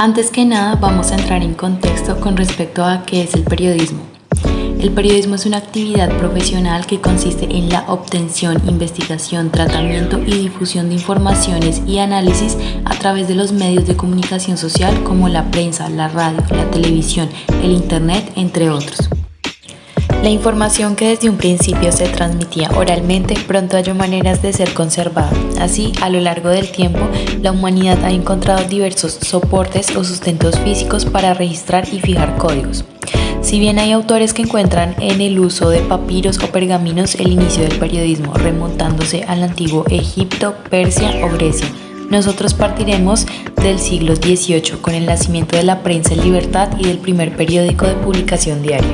Antes que nada, vamos a entrar en contexto con respecto a qué es el periodismo. El periodismo es una actividad profesional que consiste en la obtención, investigación, tratamiento y difusión de informaciones y análisis a través de los medios de comunicación social como la prensa, la radio, la televisión, el internet, entre otros. La información que desde un principio se transmitía oralmente pronto halló maneras de ser conservada. Así, a lo largo del tiempo, la humanidad ha encontrado diversos soportes o sustentos físicos para registrar y fijar códigos. Si bien hay autores que encuentran en el uso de papiros o pergaminos el inicio del periodismo, remontándose al antiguo Egipto, Persia o Grecia, nosotros partiremos del siglo XVIII con el nacimiento de la prensa en libertad y del primer periódico de publicación diaria.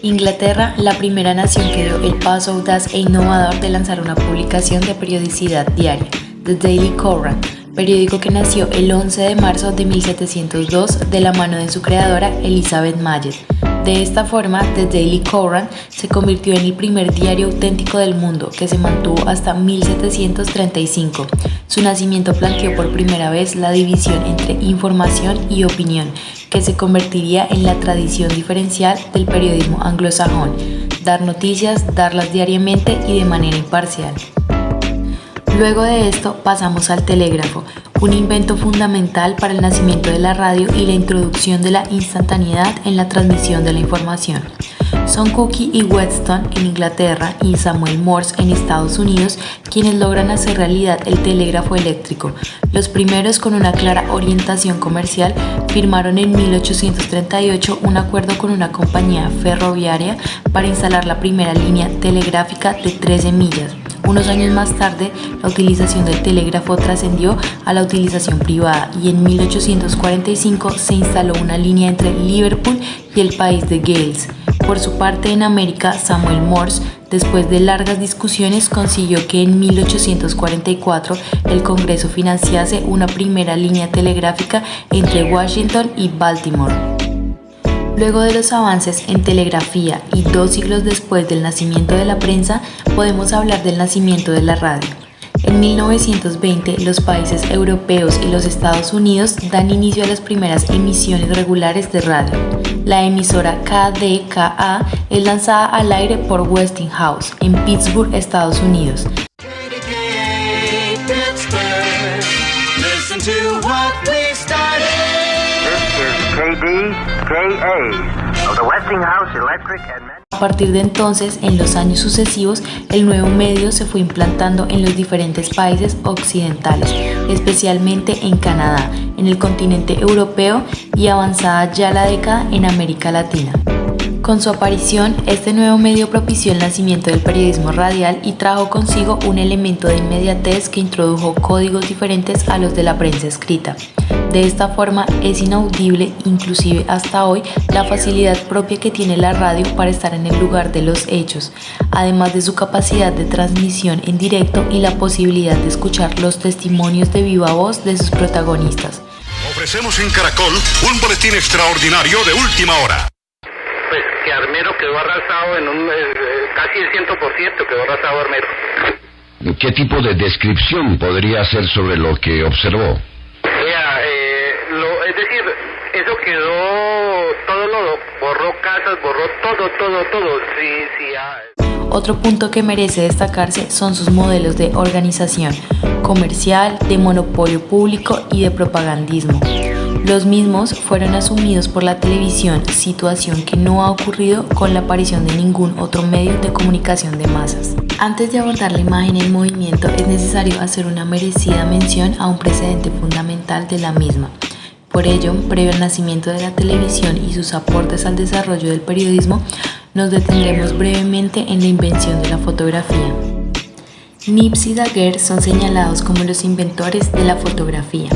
Inglaterra, la primera nación que dio el paso audaz e innovador de lanzar una publicación de periodicidad diaria, The Daily Courant, periódico que nació el 11 de marzo de 1702 de la mano de su creadora Elizabeth Mayer. De esta forma, The Daily Courant se convirtió en el primer diario auténtico del mundo, que se mantuvo hasta 1735. Su nacimiento planteó por primera vez la división entre información y opinión, que se convertiría en la tradición diferencial del periodismo anglosajón: dar noticias, darlas diariamente y de manera imparcial. Luego de esto pasamos al telégrafo, un invento fundamental para el nacimiento de la radio y la introducción de la instantaneidad en la transmisión de la información. Son Cooke y Wheatstone en Inglaterra y Samuel Morse en Estados Unidos quienes logran hacer realidad el telégrafo eléctrico. Los primeros, con una clara orientación comercial, firmaron en 1838 un acuerdo con una compañía ferroviaria para instalar la primera línea telegráfica de 13 millas. Unos años más tarde, la utilización del telégrafo trascendió a la utilización privada y en 1845 se instaló una línea entre Liverpool y el país de Gales. Por su parte, en América, Samuel Morse, después de largas discusiones, consiguió que en 1844 el Congreso financiase una primera línea telegráfica entre Washington y Baltimore. Luego de los avances en telegrafía y 2 siglos después del nacimiento de la prensa, podemos hablar del nacimiento de la radio. En 1920, los países europeos y los Estados Unidos dan inicio a las primeras emisiones regulares de radio. La emisora KDKA es lanzada al aire por Westinghouse en Pittsburgh, Estados Unidos. A partir de entonces, en los años sucesivos, el nuevo medio se fue implantando en los diferentes países occidentales, especialmente en Canadá, en el continente europeo y avanzada ya la década en América Latina. Con su aparición, este nuevo medio propició el nacimiento del periodismo radial y trajo consigo un elemento de inmediatez que introdujo códigos diferentes a los de la prensa escrita. De esta forma, es inaudible, inclusive hasta hoy, la facilidad propia que tiene la radio para estar en el lugar de los hechos, además de su capacidad de transmisión en directo y la posibilidad de escuchar los testimonios de viva voz de sus protagonistas. Ofrecemos en Caracol un boletín extraordinario de última hora. Pues que Armero quedó arrasado casi el 100% quedó arrasado Armero. ¿Qué tipo de descripción podría hacer sobre lo que observó? Es decir, eso quedó, todo lo borró casas, borró todo. Sí. Otro punto que merece destacarse son sus modelos de organización comercial, de monopolio público y de propagandismo. Los mismos fueron asumidos por la televisión, situación que no ha ocurrido con la aparición de ningún otro medio de comunicación de masas. Antes de abordar la imagen en movimiento, es necesario hacer una merecida mención a un precedente fundamental de la misma. Por ello, previo al nacimiento de la televisión y sus aportes al desarrollo del periodismo, nos detendremos brevemente en la invención de la fotografía. Niepce y Daguerre son señalados como los inventores de la fotografía.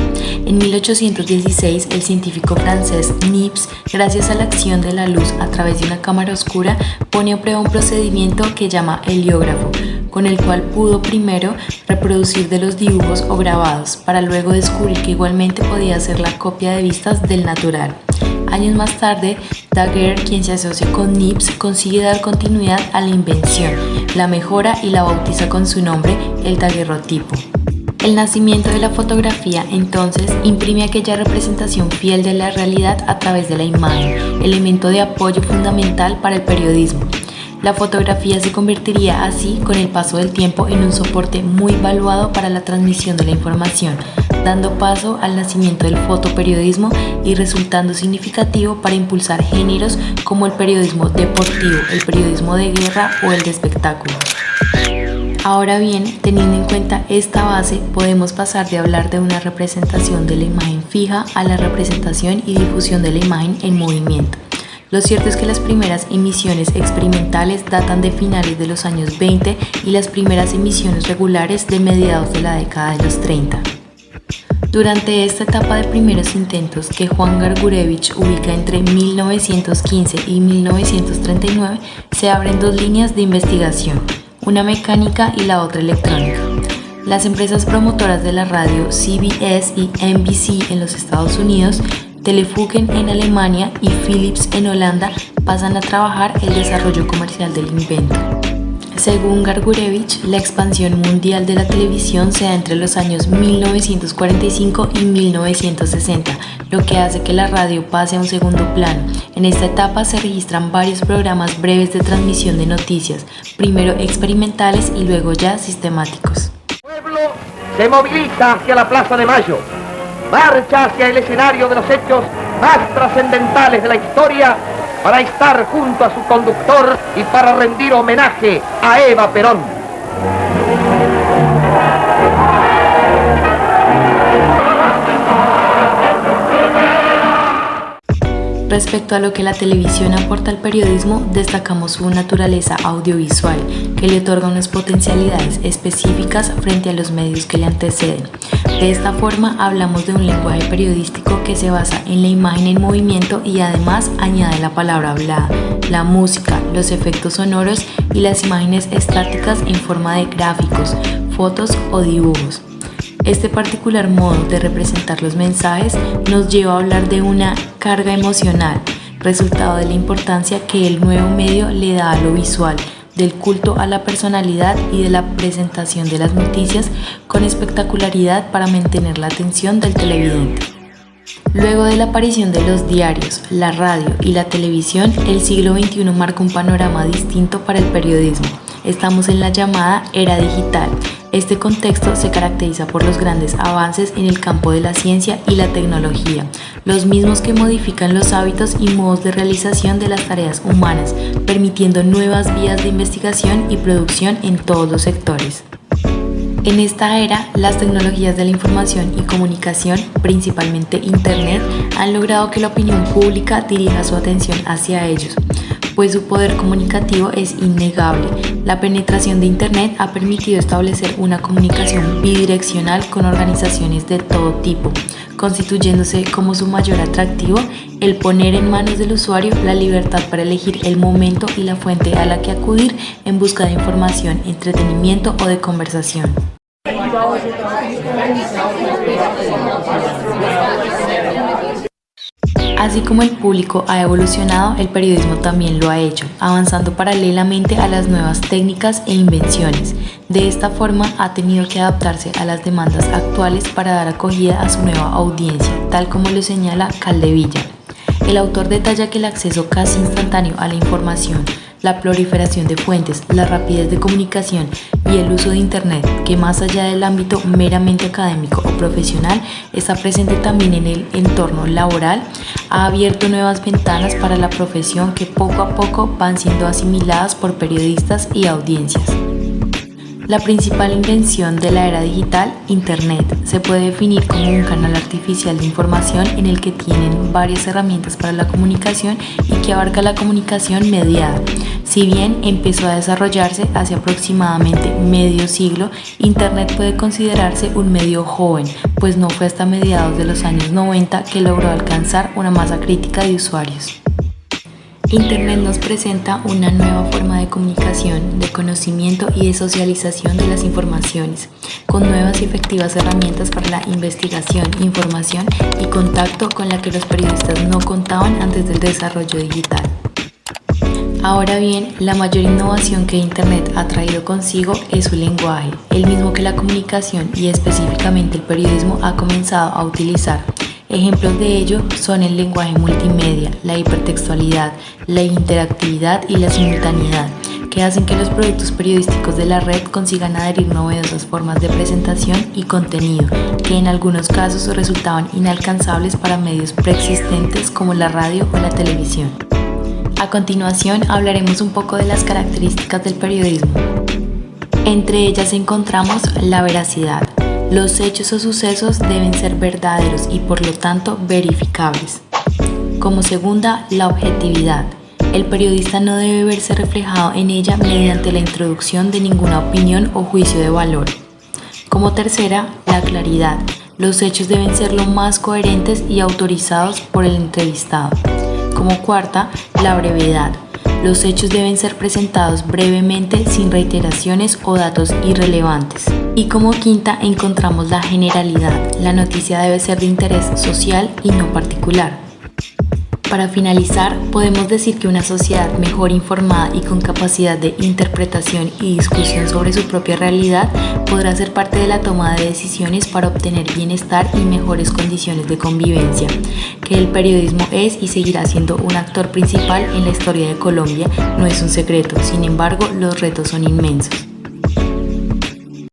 En 1816, el científico francés Niepce, gracias a la acción de la luz a través de una cámara oscura, pone a prueba un procedimiento que llama heliógrafo, con el cual pudo primero reproducir de los dibujos o grabados, para luego descubrir que igualmente podía hacer la copia de vistas del natural. Años más tarde, Daguerre, quien se asocia con Niepce, consigue dar continuidad a la invención, la mejora y la bautiza con su nombre, el daguerrotipo. El nacimiento de la fotografía, entonces, imprime aquella representación fiel de la realidad a través de la imagen, elemento de apoyo fundamental para el periodismo. La fotografía se convertiría así, con el paso del tiempo, en un soporte muy valuado para la transmisión de la información, dando paso al nacimiento del fotoperiodismo y resultando significativo para impulsar géneros como el periodismo deportivo, el periodismo de guerra o el de espectáculo. Ahora bien, teniendo en cuenta esta base, podemos pasar de hablar de una representación de la imagen fija a la representación y difusión de la imagen en movimiento. Lo cierto es que las primeras emisiones experimentales datan de finales de los años 20 y las primeras emisiones regulares de mediados de la década de los 30. Durante esta etapa de primeros intentos, que Juan Gargurevich ubica entre 1915 y 1939, se abren dos líneas de investigación, una mecánica y la otra electrónica. Las empresas promotoras de la radio CBS y NBC en los Estados Unidos, Telefunken en Alemania y Philips en Holanda pasan a trabajar el desarrollo comercial del invento. Según Gargurevich, la expansión mundial de la televisión se da entre los años 1945 y 1960, lo que hace que la radio pase a un segundo plano. En esta etapa se registran varios programas breves de transmisión de noticias, primero experimentales y luego ya sistemáticos. El pueblo se moviliza hacia la Plaza de Mayo, marcha hacia el escenario de los hechos más trascendentales de la historia para estar junto a su conductor y para rendir homenaje a Eva Perón. Respecto a lo que la televisión aporta al periodismo, destacamos su naturaleza audiovisual, que le otorga unas potencialidades específicas frente a los medios que le anteceden. De esta forma, hablamos de un lenguaje periodístico que se basa en la imagen en movimiento y además añade la palabra hablada, la música, los efectos sonoros y las imágenes estáticas en forma de gráficos, fotos o dibujos. Este particular modo de representar los mensajes nos lleva a hablar de una carga emocional, resultado de la importancia que el nuevo medio le da a lo visual, del culto a la personalidad y de la presentación de las noticias con espectacularidad para mantener la atención del televidente. Luego de la aparición de los diarios, la radio y la televisión, el siglo XXI marca un panorama distinto para el periodismo. Estamos en la llamada era digital. Este contexto se caracteriza por los grandes avances en el campo de la ciencia y la tecnología, los mismos que modifican los hábitos y modos de realización de las tareas humanas, permitiendo nuevas vías de investigación y producción en todos los sectores. En esta era, las tecnologías de la información y comunicación, principalmente Internet, han logrado que la opinión pública dirija su atención hacia ellos, pues su poder comunicativo es innegable. La penetración de Internet ha permitido establecer una comunicación bidireccional con organizaciones de todo tipo, constituyéndose como su mayor atractivo el poner en manos del usuario la libertad para elegir el momento y la fuente a la que acudir en busca de información, entretenimiento o de conversación. Así como el público ha evolucionado, el periodismo también lo ha hecho, avanzando paralelamente a las nuevas técnicas e invenciones. De esta forma, ha tenido que adaptarse a las demandas actuales para dar acogida a su nueva audiencia, tal como lo señala Caldevilla. El autor detalla que el acceso casi instantáneo a la información, la proliferación de fuentes, la rapidez de comunicación y el uso de Internet, que más allá del ámbito meramente académico o profesional, está presente también en el entorno laboral, ha abierto nuevas ventanas para la profesión que poco a poco van siendo asimiladas por periodistas y audiencias. La principal invención de la era digital, Internet, se puede definir como un canal artificial de información en el que tienen varias herramientas para la comunicación y que abarca la comunicación mediada. Si bien empezó a desarrollarse hace aproximadamente medio siglo, Internet puede considerarse un medio joven, pues no fue hasta mediados de los años 90 que logró alcanzar una masa crítica de usuarios. Internet nos presenta una nueva forma de comunicación, de conocimiento y de socialización de las informaciones, con nuevas y efectivas herramientas para la investigación, información y contacto con la que los periodistas no contaban antes del desarrollo digital. Ahora bien, la mayor innovación que Internet ha traído consigo es su lenguaje, el mismo que la comunicación y específicamente el periodismo ha comenzado a utilizar. Ejemplos de ello son el lenguaje multimedia, la hipertextualidad, la interactividad y la simultaneidad, que hacen que los proyectos periodísticos de la red consigan adherir novedosas formas de presentación y contenido, que en algunos casos resultaban inalcanzables para medios preexistentes como la radio o la televisión. A continuación hablaremos un poco de las características del periodismo. Entre ellas encontramos la veracidad. Los hechos o sucesos deben ser verdaderos y por lo tanto verificables. Como segunda, la objetividad. El periodista no debe verse reflejado en ella mediante la introducción de ninguna opinión o juicio de valor. Como tercera, la claridad. Los hechos deben ser lo más coherentes y autorizados por el entrevistado. Como cuarta, la brevedad. Los hechos deben ser presentados brevemente sin reiteraciones o datos irrelevantes. Y como quinta encontramos la generalidad. La noticia debe ser de interés social y no particular. Para finalizar, podemos decir que una sociedad mejor informada y con capacidad de interpretación y discusión sobre su propia realidad podrá ser parte de la toma de decisiones para obtener bienestar y mejores condiciones de convivencia. Que el periodismo es y seguirá siendo un actor principal en la historia de Colombia no es un secreto, sin embargo, los retos son inmensos.